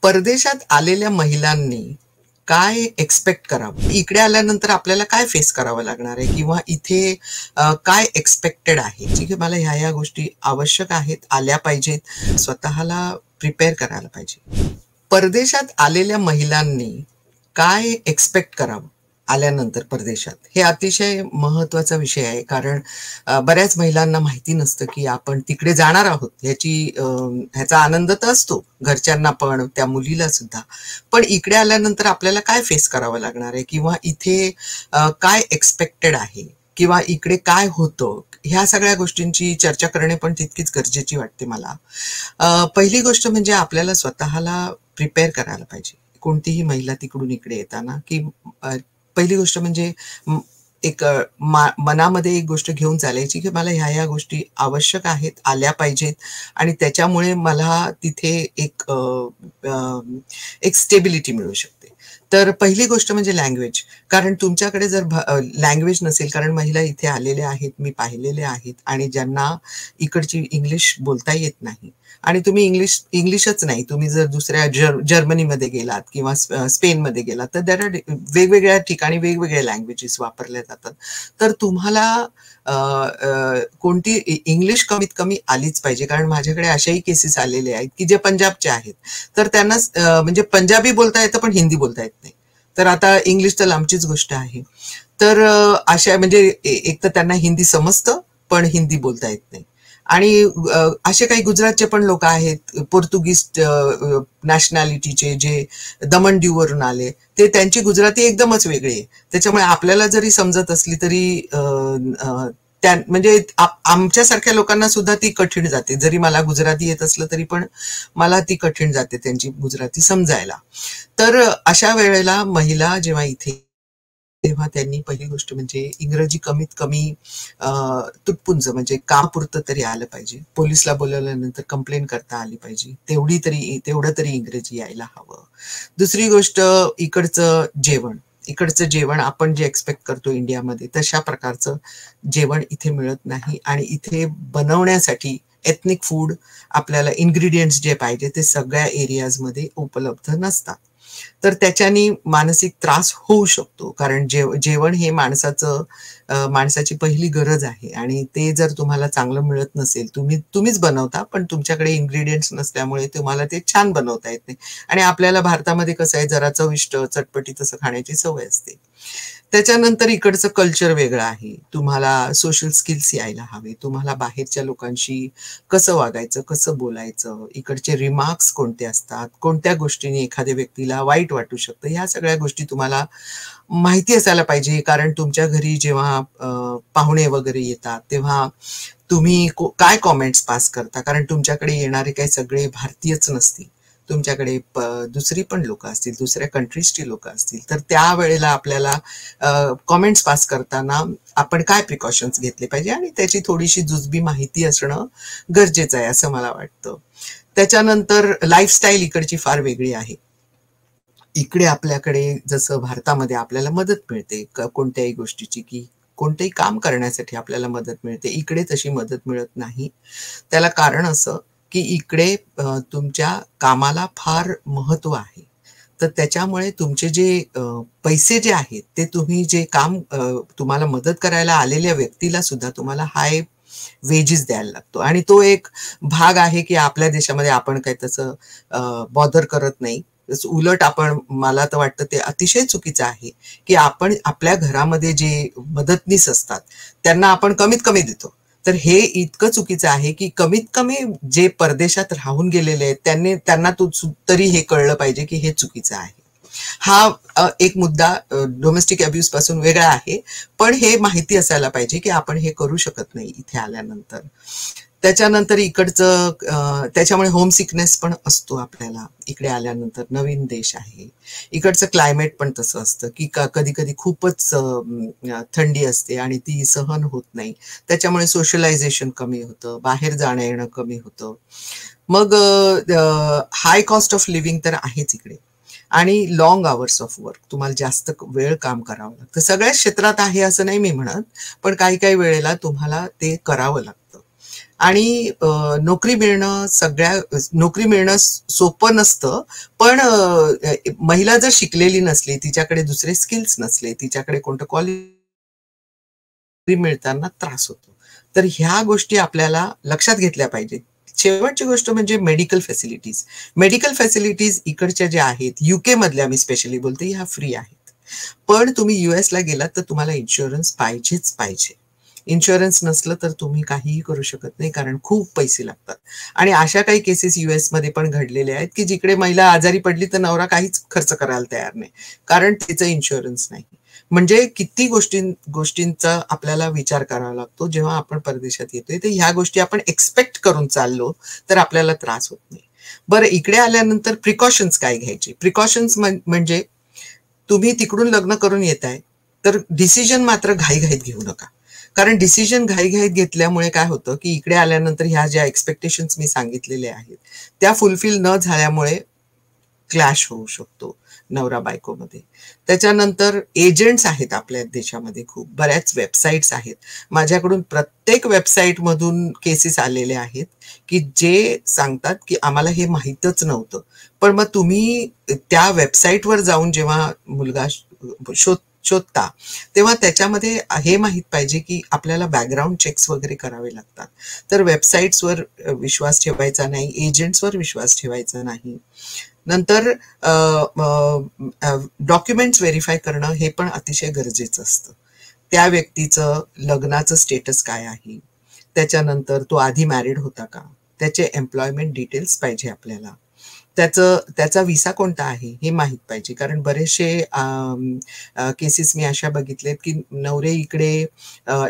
परदेशात आलेल्या महिलांनी काय एक्सपेक्ट करावं? इकडे आल्यानंतर आपल्याला काय फेस करावं लागणार आहे? किंवा इथे काय एक्सपेक्टेड आहे? ठीक आहे, मला ह्या गोष्टी आवश्यक आहेत, आल्या पाहिजेत, स्वतःला प्रिपेअर करायला पाहिजे. परदेशात आलेल्या महिलांनी काय एक्सपेक्ट करावं आल्यानंतर परदेशात? हे अतिशय महत्त्वाचा विषय आहे. कारण बऱ्याच महिलांना माहिती नसतं, की आपण तिकडे जाणार आहोत. ह्याचा आनंद तर असतो घरच्यांना पण, त्या मुलीला सुद्धा. पण इकडे आल्यानंतर आपल्याला काय फेस करावं लागणार आहे? किंवा इथे काय एक्सपेक्टेड आहे? किंवा इकडे काय होतं? ह्या सगळ्या गोष्टींची चर्चा करणे पण तितकीच गरजेची वाटते मला. पहिली गोष्ट म्हणजे आपल्याला स्वतःला प्रिपेअर करायला पाहिजे. कोणतीही महिला तिकडून इकडे येताना, की अ, पहिली गोष्ट म्हणजे एक मनामध्ये एक गोष्ट घेऊन चालायची, की मला ह्या गोष्टी आवश्यक आहेत, आल्या पाहिजेत आणि त्याच्यामुळे मला तिथे एक स्टेबिलिटी मिळू शकते. तर पहिली गोष्ट म्हणजे लँग्वेज. कारण तुमच्याकडे जर लँग्वेज नसेल, कारण महिला इथे आलेल्या आहेत, मी पाहिलेल्या आहेत आणि ज्यांना इकडची इंग्लिश बोलता येत नाही आणि तुम्ही इंग्लिशच नाही, तुम्ही जर दुसऱ्या जर्मनीमध्ये गेलात किंवा स्पेनमध्ये गेलात, तर त्या वेगवेगळ्या ठिकाणी वेगवेगळ्या लँग्वेजेस वापरल्या जातात. तर तुम्हाला कोणती इंग्लिश कमीत कमी आलीच पाहिजे. कारण माझ्याकडे अशाही केसेस आलेले आहेत, की जे पंजाबचे आहेत. तर त्यांना म्हणजे पंजाबी बोलता येतं, पण हिंदी बोलता येत नाही. तर आता इंग्लिश तर लांबचीच गोष्ट आहे. तर अशा म्हणजे एक तर त्यांना हिंदी समजतं, पण हिंदी बोलता येत नाही. आणि असे काही गुजरातचे पण लोक आहेत, पोर्तुगीज नॅशनॅलिटीचे, जे दमण दीववरून आले, ते त्यांची गुजराती एकदमच वेगळी आहे. त्याच्यामुळे आपल्याला जरी समजत असली तरी म्हणजे आमच्यासारख्या लोकांना सुद्धा ती कठीण जाते. जरी मला गुजराती येत असलं तरी पण मला ती कठीण जाते त्यांची गुजराती समजायला. तर अशा वेळेला महिला जेव्हा इथे, तेव्हा त्यांनी पहिली गोष्ट म्हणजे इंग्रजी कमीत कमी तुटपुंज म्हणजे कामापुरतं तरी आलं पाहिजे. पोलिसला बोलवल्यानंतर कंप्लेंट करता आली पाहिजे. तेवढं तरी इंग्रजी यायला हवं. दुसरी गोष्ट, इकडचं जेवण आपण जे एक्सपेक्ट करतो इंडियामध्ये, तशा प्रकारचं जेवण इथे मिळत नाही आणि इथे बनवण्यासाठी एथनिक फूड, आपल्याला इन्ग्रेडियंट्स जे पाहिजे ते सगळ्या एरियाजमध्ये उपलब्ध नसतात. तर त्याच्यानी मानसिक त्रास होऊ शकतो. कारण जेवण हे माणसाची पहिली गरज आहे आणि ते जर तुम्हाला चांगलं मिळत नसेल, तुम्हीच बनवता, पण तुमच्याकडे इन्ग्रेडियंट्स नसल्यामुळे तुम्हाला ते छान बनवता येत नाही. आणि आपल्याला भारतामध्ये कसं आहे, जरा चविष्ट, चटपटीत असं खाण्याची सवय असते. त्याच्यानंतर इकडचं कल्चर वेगळं आहे. तुम्हाला सोशल स्किल्स यायला हवे. तुम्हाला बाहेरच्या लोकांशी कसं वागायचं, कसं बोलायचं, इकडचे रिमार्क्स कोणते असतात, कोणत्या गोष्टींनी एखाद्या व्यक्तीला वाईट वाटू शकतं, ह्या सगळ्या गोष्टी तुम्हाला माहिती असायला पाहिजे. कारण तुमच्या घरी जेव्हा पाहुणे वगैरे येतात, तेव्हा तुम्ही काय कॉमेंट्स पास करता. कारण तुमच्याकडे येणारे काही सगळे भारतीयच नसतील, तुमच्याकडे दुसरी पण लोक असतील, दुसऱ्या कंट्रीजची लोक असतील. तर त्यावेळेला आपल्याला कॉमेंट्स पास करताना आपण काय प्रिकॉशन्स घेतले पाहिजे आणि त्याची थोडीशी जुजबी माहिती असणं गरजेचं आहे, असं मला वाटतं. त्याच्यानंतर लाईफस्टाईल इकडची फार वेगळी आहे. इकडे आपल्याकडे जसं भारतामध्ये आपल्याला मदत मिळते कोणत्याही गोष्टीची, की कोणतेही काम करण्यासाठी आपल्याला मदत मिळते, इकडे तशी मदत मिळत नाही. त्याला कारण असं, की इकडे तुमच्या कामाला फार महत्त्व आहे. तर त्याच्यामुळे तुमचे जे पैसे जे आहेत, ते तुम्ही जे काम तुम्हाला मदत करायला आलेल्या व्यक्तीला सुद्धा तुम्हाला हाय वेजेस द्यायला लागतो. आणि तो एक भाग आहे, की आपल्या देशामध्ये आपण काही तसं बॉदर करत नाही. उलट मला तर वाटतं ते अतिशय चुकीचं आहे, की आपण आपल्या घरामध्ये जे मदतनीस असतात, त्यांना आपण कमीत कमी देतो. तर हे इतकं चुकीचं आहे, की कमीत कमी जे परदेशात राहून गेलेले आहेत, त्यांना तरी हे कळलं पाहिजे, की हे चुकीचं आहे. हा एक मुद्दा डोमेस्टिक अब्यूज पासून वेगळा आहे, पण हे माहिती असायला पाहिजे, की आपण हे करू शकत नाही इथे आल्यानंतर. त्याच्यानंतर त्याच्यामुळे होम सिकनेस पण असतो आपल्याला इकडे आल्यानंतर. नवीन देश आहे, इकडचं क्लायमेट पण तसं असतं, की कधी कधी खूपच थंडी असते आणि ती सहन होत नाही. त्याच्यामुळे सोशलायझेशन कमी होतं, बाहेर जाणं येणं कमी होतं. मग हाय कॉस्ट ऑफ लिव्हिंग तर आहेच इकडे आणि लॉंग आवर्स ऑफ वर्क, तुम्हाला जास्त वेळ काम करावं लागतं. सगळ्याच क्षेत्रात आहे असं नाही मी म्हणत, पण काही काही वेळेला तुम्हाला ते करावं लागतं. आणि नोकरी मिळणं सोपं नसतं. पण महिला जर शिकलेली नसली, तिच्याकडे दुसरे स्किल्स नसले, तिच्याकडे कोणतं मिळताना त्रास होतो. तर ह्या गोष्टी आपल्याला लक्षात घेतल्या पाहिजेत. शेवटची गोष्ट म्हणजे मेडिकल फॅसिलिटीज. मेडिकल फॅसिलिटीज इकडच्या ज्या आहेत, UK मधल्या मी स्पेशली बोलते, ह्या फ्री आहेत. पण तुम्ही US ला गेलात तर तुम्हाला इन्शुरन्स पाहिजेच पाहिजे. इन्शुरन्स नसलं तर तुम्ही काहीही करू शकत नाही, कारण खूप पैसे लागतात. आणि अशा काही केसेस US मध्ये पण घडलेल्या आहेत की जिकडे महिला आजारी पडली तर नवरा काहीच खर्च करायला तयार नाही, कारण तिचं इन्शुरन्स नाही. म्हणजे किती गोष्टींचा आपल्याला विचार करावा लागतो जेव्हा आपण परदेशात येतोय. तर ह्या गोष्टी आपण एक्सपेक्ट करून चाललो तर आपल्याला त्रास होत नाही. बरं, इकडे आल्यानंतर प्रिकॉशन्स काय घ्यायचे? प्रिकॉशन्स म्हणजे तुम्ही तिकडून लग्न करून येताय, तर डिसिजन मात्र घाईघाईत घेऊ नका. कारण डिसिजन घाईघाईत घेतल्यामुळे काय होतं की इकडे आल्यानंतर ह्या ज्या एक्सपेक्टेशन्स मी सांगितलेले आहेत त्या फुलफिल न झाल्यामुळे क्लॅश होऊ शकतो नवरा बायकोमध्ये. त्याच्यानंतर एजंट्स आहेत आपल्या देशामध्ये, खूप बऱ्याच वेबसाईट्स आहेत. माझ्याकडून प्रत्येक वेबसाईट मधून केसेस आलेले आहेत की जे सांगतात की आम्हाला हे माहीतच नव्हतं. पण मग तुम्ही त्या वेबसाईटवर जाऊन जेव्हा मुलगा शोधता तेव्हा त्याच्यामध्ये हे माहित पाहिजे की आपल्याला बॅकग्राऊंड चेक्स वगैरे करावे लागतात. तर वेबसाईट्सवर विश्वास ठेवायचा नाही, एजंट्सवर विश्वास ठेवायचा नाही. नंतर डॉक्युमेंट्स व्हेरीफाय करणं हे पण अतिशय गरजेचं असतं. त्या व्यक्तीचं लग्नाचं स्टेटस काय आहे, त्याच्यानंतर तो आधी मॅरिड होता का, त्याचे एम्प्लॉयमेंट डिटेल्स पाहिजे आपल्याला, त्याचा विसा कोणता आहे हे माहीत पाहिजे. कारण बरेचसे केसेस मी अशा बघितलेत की नवरे इकडे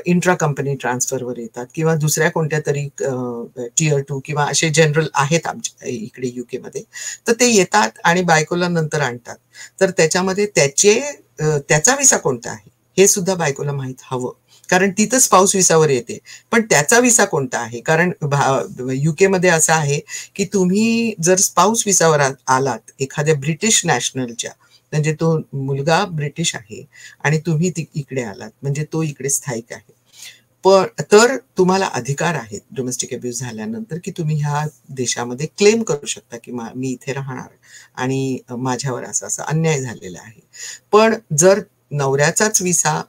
इंट्रा कंपनी ट्रान्सफरवर येतात किंवा दुसऱ्या कोणत्या तरी Tier 2 किंवा असे जनरल आहेत आमच्या इकडे UK मध्ये. तर ते येतात आणि बायकोला नंतर आणतात. तर त्याच्यामध्ये त्याचा विसा कोणता आहे हे सुद्धा बायकोला माहीत हवं, कारण ती तर स्पाऊस विसावर येते. पण त्याचा विसा कोणता आहे? कारण UK मध्ये असं आहे की तुम्ही जर स्पाऊस विसावर आलात एखाद्या ब्रिटिश नॅशनलच्या, म्हणजे तो मुलगा ब्रिटिश आहे आणि तुम्ही इकडे आलात म्हणजे तो इकडे स्थायिक आहे, पण तर तुम्हाला अधिकार आहेत डोमेस्टिक अब्यूज झाल्यानंतर की तुम्ही ह्या देशामध्ये क्लेम करू शकता की मी इथे राहणार आणि माझ्यावर असा असा अन्याय झालेला आहे. पण जर नवऱ्याचाच विसा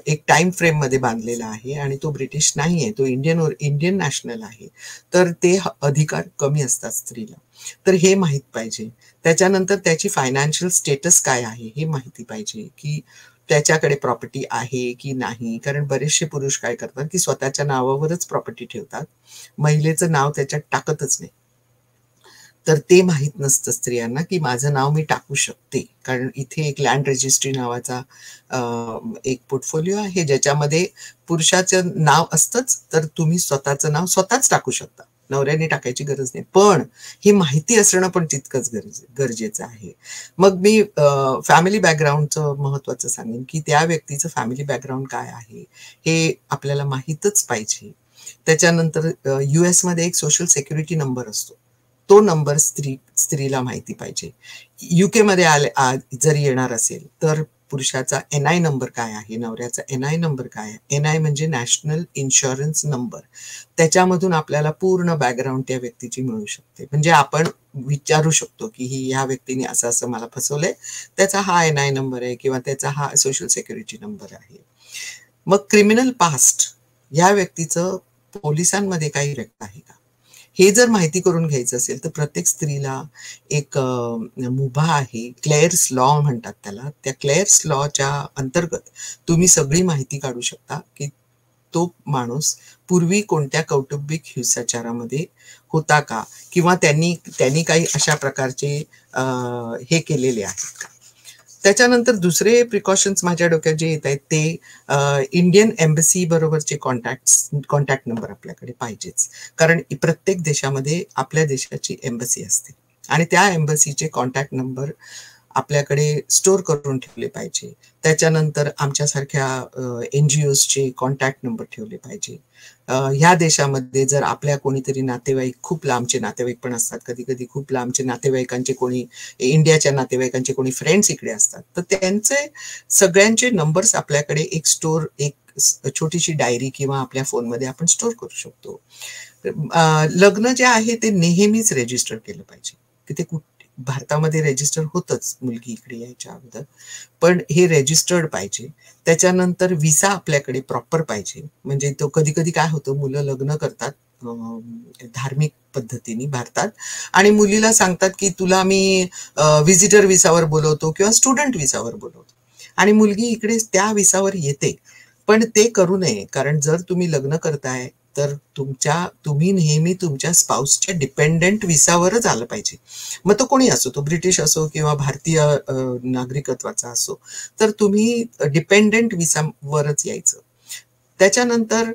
एक टाइम फ्रेम मध्ये बांधलेला आहे आणि तो ब्रिटिश नाही आहे, तो इंडियन नॅशनल आहे, तर ते अधिकार कमी असतात स्त्रीला. तर हे माहित पाहिजे. त्याच्यानंतर त्याची फायनान्शियल स्टेटस काय आहे हे माहिती पाहिजे की त्याच्याकडे प्रॉपर्टी आहे की नाही. कारण बरेचसे पुरुष काय करतात की स्वतःच्या नावावरच प्रॉपर्टी ठेवतात, महिलेचं नाव त्याच्यात टाकतच नाही. तर ते माहित नसतं स्त्रियांना की माझं नाव मी टाकू शकते, कारण इथे एक लँड रजिस्ट्री नावाचा एक पोर्टफोलिओ आहे ज्याच्यामध्ये पुरुषाचं नाव असतंच, तर तुम्ही स्वतःचं नाव स्वतःच टाकू शकता, नवऱ्याने टाकायची गरज नाही. पण ही माहिती असणं पण तितकंच गरजेचं आहे. मग मी फॅमिली बॅकग्राऊंडचं महत्वाचं सांगेन की त्या व्यक्तीचं फॅमिली बॅकग्राऊंड काय आहे हे आपल्याला माहीतच पाहिजे. त्याच्यानंतर US मध्ये एक सोशल सिक्युरिटी नंबर असतो, तो नंबर स्त्रीला माहिती पाहिजे. UK मध्ये जर येणार असेल तर पुरुषाचा NI नंबर काय आहे, नवऱ्याचा NI नंबर काय आहे. NI म्हणजे नॅशनल इन्शुरन्स नंबर. त्याच्यामधून आपल्याला पूर्ण बॅकग्राऊंड त्या व्यक्तीची मिळू शकते. म्हणजे आपण विचारू शकतो की ह्या व्यक्तीने असं असं मला फसवलंय, त्याचा हा NI नंबर आहे किंवा त्याचा हा सोशल सिक्युरिटी नंबर आहे. मग क्रिमिनल पास्ट, या व्यक्तीचं पोलिसांमध्ये काही रेकॉर्ड आहे का, हे जर माहिती करून घ्यायचं असेल तर प्रत्येक स्त्रीला एक मुभा आहे, क्लेअर्स लॉ म्हणतात त्याला. त्या क्लेअर्स लॉच्या अंतर्गत तुम्ही सगळी माहिती काढू शकता की तो माणूस पूर्वी कोणत्या कौटुंबिक हिंसाचारामध्ये होता का, किंवा त्यांनी काही अशा प्रकारचे हे केलेले आहेत का. त्याच्यानंतर दुसरे प्रिकॉशन्स माझ्या डोक्यात जे येत आहेत ते इंडियन एम्बसी बरोबरचे कॉन्टॅक्ट नंबर आपल्याकडे पाहिजेच. कारण प्रत्येक देशामध्ये आपल्या देशाची एम्बसी असते आणि त्या एम्बसीचे कॉन्टॅक्ट नंबर आपल्याकडे स्टोअर करून ठेवले पाहिजे. त्याच्यानंतर आमच्यासारख्या NGOजचे कॉन्टॅक्ट नंबर ठेवले पाहिजे. ह्या देशामध्ये जर आपल्या कोणीतरी नातेवाईक, खूप लांबचे नातेवाईक पण असतात, कधी-कधी खूप लांबचे नातेवाईकांचे कोणी, इंडियाच्या नातेवाईकांचे कोणी फ्रेंड्स इकडे असतात, तर त्यांचे सगळ्यांचे नंबर्स आपल्याकडे एक स्टोअर, एक छोटीशी डायरी किंवा आपल्या फोनमध्ये आपण स्टोअर करू शकतो. लग्न जे आहे ते नेहमीच रेजिस्टर केलं पाहिजे, की ते भारतामध्ये रेजिस्टर होतच मुलगी इकडे यायच्या अगोदर, पण हे रेजिस्टर्ड पाहिजे. त्याच्यानंतर विसा आपल्याकडे प्रॉपर पाहिजे. म्हणजे तो कधी कधी काय होतं, मुलं लग्न करतात धार्मिक पद्धतीने भारतात, आणि मुलीला सांगतात की तुला मी व्हिजिटर विसावर बोलवतो किंवा स्टुडंट विसावर बोलवतो, आणि मुलगी इकडे त्या विसावर येते. पण ते करू नये, कारण जर तुम्ही लग्न करताय तर तुम्ही नेहमी तुमच्या स्पाउसच्या डिपेंडेंट विसावरच आलं पाहिजे. मग तो कोणी असो, तो ब्रिटिश असो किंवा भारतीय नागरिकत्वाचा असो, तर तुम्ही डिपेंडेंट विसावरच यायचं. त्याच्यानंतर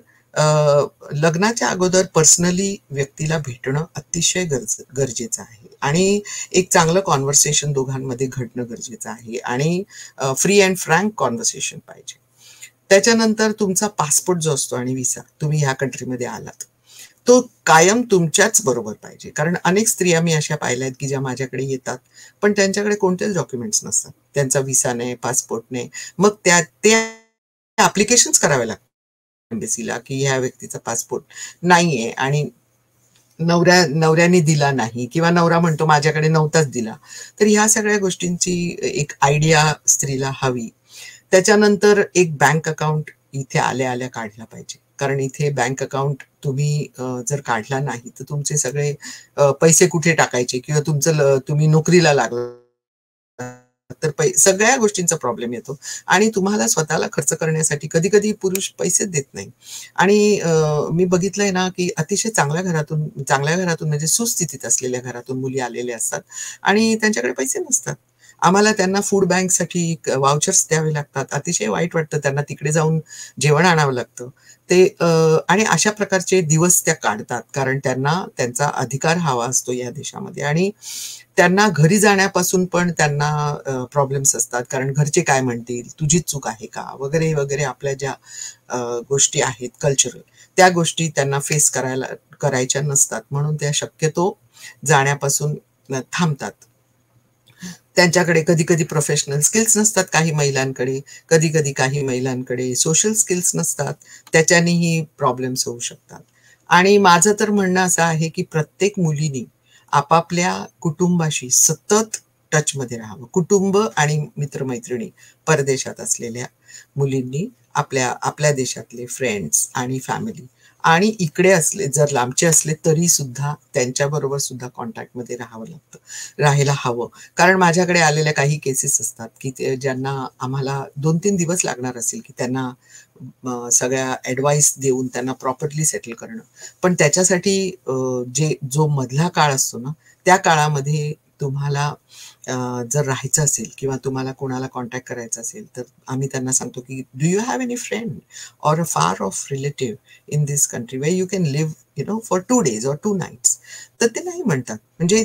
लग्नाच्या अगोदर पर्सनली व्यक्तीला भेटणं अतिशय गरजेचं आहे, आणि एक चांगलं कॉन्व्हर्सेशन दोघांमध्ये घडणं गरजेचं आहे, आणि फ्री अँड फ्रँक कॉन्व्हर्सेशन पाहिजे. त्याच्यानंतर तुमचा पासपोर्ट जो असतो आणि विसा, तुम्ही ह्या कंट्रीमध्ये आलात, तो कायम तुमच्याच बरोबर पाहिजे. कारण अनेक स्त्रिया मी अशा पाहिल्या आहेत की ज्या माझ्याकडे येतात, पण त्यांच्याकडे कोणतेच डॉक्युमेंट्स नसतात, त्यांचा विसा नाही, पासपोर्ट नाही. मग ते ऍप्लिकेशन्स करावे लागतात एम्बेसीला की ह्या व्यक्तीचा पासपोर्ट नाहीये, आणि नवऱ्याने दिला नाही, किंवा नवरा म्हणतो माझ्याकडे नव्हताच दिला. तर ह्या सगळ्या गोष्टींची एक आयडिया स्त्रीला हवी. त्याच्यानंतर एक बँक अकाउंट इथे आल्या आल्या काढला पाहिजे, कारण इथे बँक अकाउंट तुम्ही जर काढला नाही तर तुमचे सगळे पैसे कुठे टाकायचे, किंवा तुम्ही नोकरीला लागला तर सगळ्या गोष्टींचा प्रॉब्लेम येतो, आणि तुम्हाला स्वतःला खर्च करण्यासाठी कधी कधी पुरुष पैसे देत नाही. आणि मी बघितलंय ना की अतिशय चांगल्या घरातून म्हणजे सुस्थितीत असलेल्या घरातून मुली आलेल्या असतात, आणि त्यांच्याकडे पैसे नसतात. आम्हाला त्यांना फूड बँकसाठी वाउचर्स द्यावे लागतात. अतिशय वाईट वाटतं, त्यांना तिकडे जाऊन जेवण आणावं लागतं. आणि अशा प्रकारचे दिवस त्या काढतात, कारण त्यांना त्यांचा अधिकार हवा असतो या देशामध्ये, आणि त्यांना घरी जाण्यापासून पण त्यांना प्रॉब्लेम्स असतात, कारण घरचे काय म्हणतील, तुझीच चूक आहे का, वगैरे वगैरे. आपल्या ज्या गोष्टी आहेत कल्चरल, त्या गोष्टी त्यांना फेस करायच्या नसतात, म्हणून त्या शक्यतो जाण्यापासून थांबतात. त्यांच्याकडे कधी कधी प्रोफेशनल स्किल्स नसतात काही महिलांकडे, कधी कधी काही महिलांकडे सोशल स्किल्स नसतात, त्याच्यानेही प्रॉब्लेम्स होऊ शकतात. आणि माझं तर म्हणणं असं आहे की प्रत्येक मुलीनी आपापल्या कुटुंबाशी सतत टचमध्ये राहावं. कुटुंब आणि मित्रमैत्रिणी, परदेशात असलेल्या मुलींनी आपल्या आपल्या देशातले फ्रेंड्स आणि फॅमिली, आणि इकडे असले जर लांबचे असले तरी सुद्धा त्यांच्याबरोबर सुद्धा कॉन्टॅक्टमध्ये राहायला हवं. कारण माझ्याकडे आलेल्या काही केसेस असतात की ज्यांना आम्हाला 2-3 दिवस लागणार असेल की त्यांना सगळ्या ऍडवाइस देऊन त्यांना प्रॉपरली सेटल करणं. पण त्याच्यासाठी जो मधला काळ असतो ना, त्या काळामध्ये तुम्हाला जर राहायचं असेल किंवा तुम्हाला कोणाला कॉन्टॅक्ट करायचा असेल, तर आम्ही त्यांना सांगतो की do you have any friend or a far off relative in this country where you can live for 2 days or 2 nights. तर ते नाही म्हणतात. म्हणजे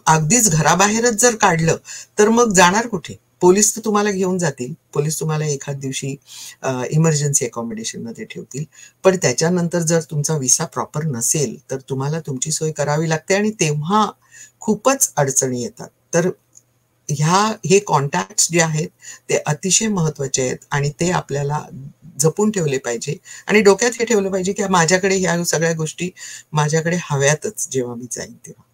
अगदीच घराबाहेरच जर काढलं तर मग जाणार कुठे? पोलीस तर तुम्हाला घेऊन जातील, पोलीस तुम्हाला एखाद दिवशी इमर्जन्सी अकॉमोडेशन मध्ये ठेवतील, पण त्याच्यानंतर जर तुमचा विसा प्रॉपर नसेल तर तुम्हाला तुमची सोय करावी लागते, आणि तेव्हा खूपच अडचणी येतात. तर हे कॉन्टॅक्ट्स जे आहेत ते अतिशय महत्वाचे आहेत, आणि ते आपल्याला जपून ठेवले पाहिजे, आणि डोक्यात हे ठेवलं पाहिजे की माझ्याकडे ह्या सगळ्या गोष्टी माझ्याकडे हव्यातच जेव्हा मी जाईन तेव्हा.